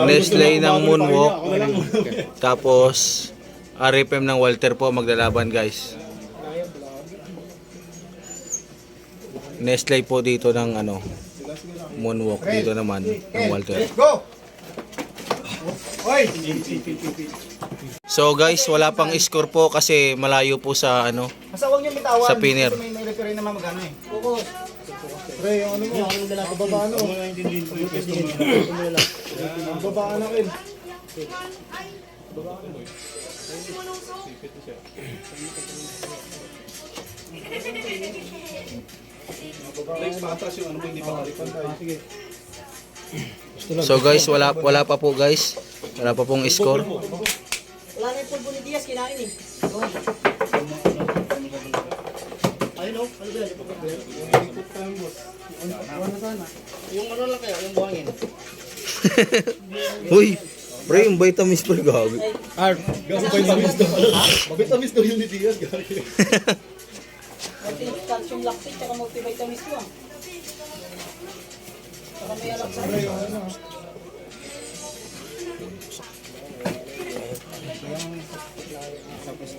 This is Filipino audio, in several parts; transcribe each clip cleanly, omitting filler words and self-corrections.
Nestle ng Moonwalk. Tapos RFM ng Walter po maglalaban, guys. Nestle po dito ng Moonwalk dito naman ng Walter. So guys, wala pang score po kasi malayo po sa sa pinner. May referee naman magano eh. Pre, yung ano mo? Babaan o. Babaan akin. So guys, wala pa po guys. Wala pa pong score. Wala na yung pulbo ni Diaz, kinain eh. Ayun o, ano ba yan? Yung ano lang kayo, yung buhangin. Uy, pre, yung vitamins pre gago. Vitamis daw. Vitamis daw yun ni Diaz. Calcium lactate, tsaka multivitamins ko ah. Tsaka may alak sa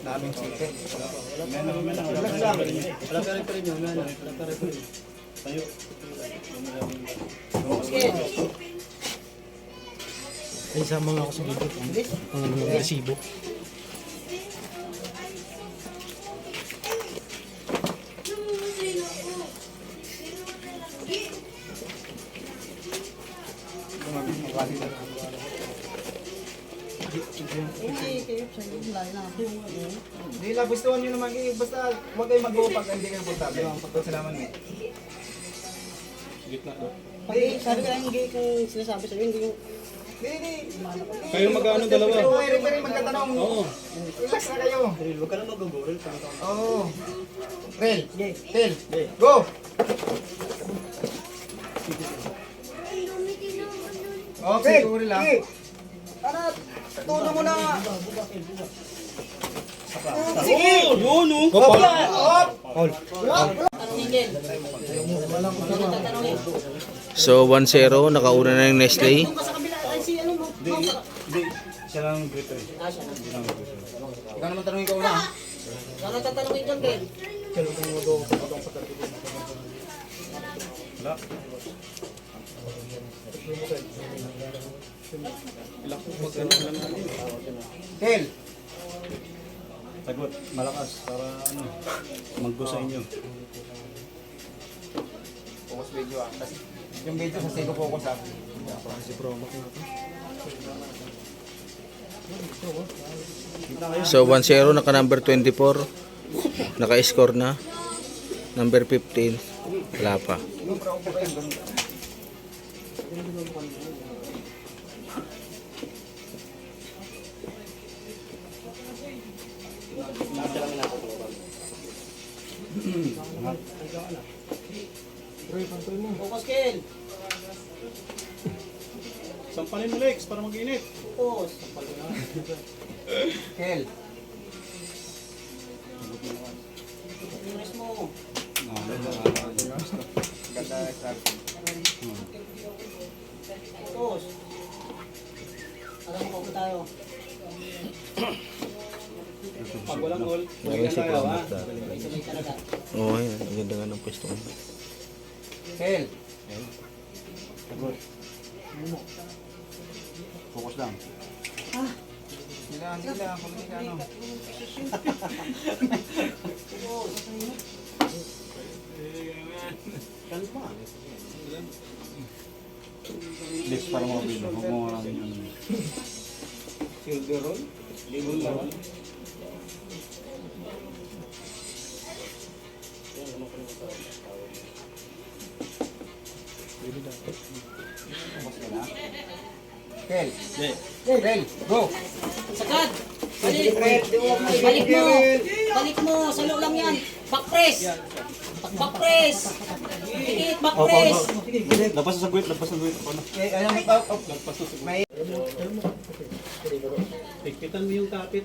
Daming chicken. Wala ka rin pa rin yun. Wala ka rin pa rin. Tayo. Ay, sama nga ako sa libro. Ang resibo. Hindi lang, gustuhan nyo naman kayo. Basta huwag kayo mag-go pag hindi kayo punta. Pag salaman mo eh. Sabi ka yung gay kung sinasabi sa'yo, hindi yung... Hindi. Kayo mag-ano dalawa? Pero may referee magtatanong. Oo. Relax na kayo. Huwag ka na mag-guguril. Oo. Rel. Rel. Go! Okay, siguro lang. Ano, tulo mo na nga. Sige! Yun o! Tanongin. Tatanungin. So 1-0, nakauna na yung Nestle. Doon ka sa kabila, ay si ano mo. Hindi. Siya lang ang greater. Ikaw naman tanongin ko una. Ano tatanungin dyan, Ben? Wala. Ilang po pag ano lang natin. Rel. Sagot, malakas para mag-go sa inyo. Focus video ah. Kasi yung video sa sino focus ah. Si promo ko na to. So 1-0, naka number 24. Naka-score na. Number 15, wala pa. Focus, Ken. Sampalin mo legs para mag-init. Focus. Kel. Focus mo. Ganda start. Focus. Alam mo kung tayo. Pag walang goal, Meron si Promise dati. Sabay talaga. Oo, yan. Ang ganda nga ng pwesto. Kel. focus lang. Hindi lang. Kung hindi ka ano. Legs para makabilo. Huwag mo nga natin yung Silver roll. Kel. Kel. Go. Sagad! Balik! Balik mo! Balik mo! Salo lang yan! Back press! Back press! Dikit! Back press! Labas sa guwit. Ako na. Ayan mo. Labas sa guwit. May Higpitan mo yung kapit.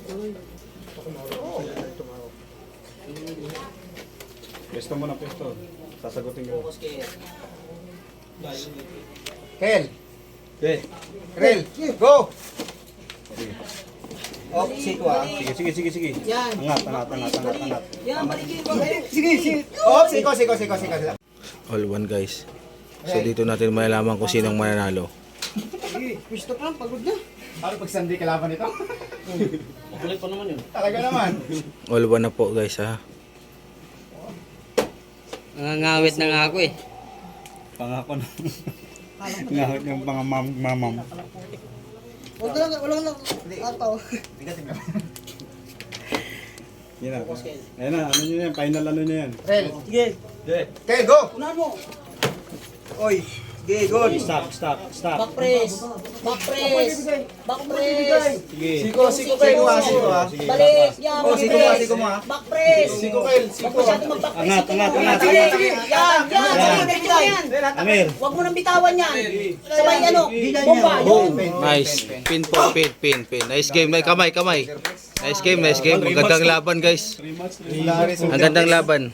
Pesto mo na pesto. Sasagutin ko. Focus, Ken. Kel. Rel. Go. Oh, siko ah. Sige. Yan. Angat. Yan, balikin mo. Ayun. Oh, siko. All one guys. So dito natin malalaman kung sinong mananalo. Gusto pa, pagod na. Paano pag Sunday kalaban ito? Kulit pa naman yun. Talaga naman. All one na po guys ha. Nangangawit na nga ako eh. Pangako na. Ngahit yung mamam. Wala lang. Ataw. Yan na. Ayan na, ano nyo yan? Final ano nyo yan? Rel. Sige. Kel, go. Unahan mo. Oy. Sige, good. Stop. Back press. Sige. Siko kayo ah. Balik. Yan, Oh, back siko press. mo ah. Back press. Siko Kel. Huwag masyadong mag-back press. Angat. Balik. Yan. Sige, yan. Amir. Huwag mo nang bitawan yan. Sabay ano, bomba. Yun. Nice. Pin po, pin. Nice game. Kamay. Nice game. Ang gandang laban guys. Ang gandang laban.